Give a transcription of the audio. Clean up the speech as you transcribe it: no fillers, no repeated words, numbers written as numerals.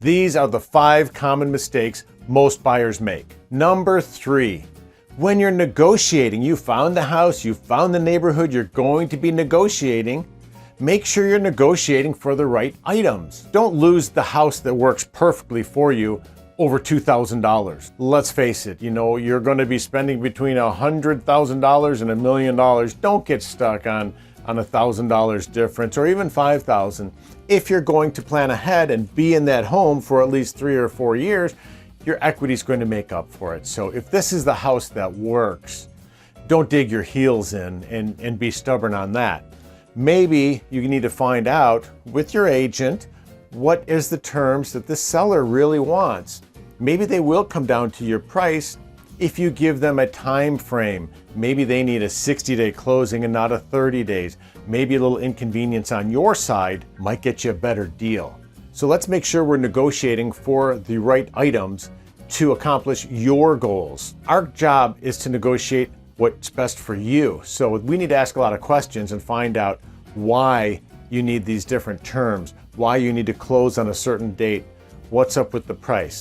These are the 5 common mistakes most buyers make. Number 3, when you're negotiating, you found the house, you found the neighborhood you're going to be negotiating, make sure you're negotiating for the right items. Don't lose the house that works perfectly for you over $2,000. Let's face it, you're going to be spending between $100,000 and $1 million. Don't get stuck on $1,000 difference or even $5,000. If you're going to plan ahead and be in that home for at least 3 or 4 years, your equity is going to make up for it. So if this is the house that works, don't dig your heels in and be stubborn on that. Maybe you need to find out with your agent what is the terms that the seller really wants. Maybe they will come down to your price if you give them a time frame. Maybe they need a 60-day closing and not a 30 days. Maybe a little inconvenience on your side might get you a better deal. So let's make sure we're negotiating for the right items to accomplish your goals. Our job is to negotiate what's best for you. So we need to ask a lot of questions and find out why you need these different terms, why you need to close on a certain date, what's up with the price.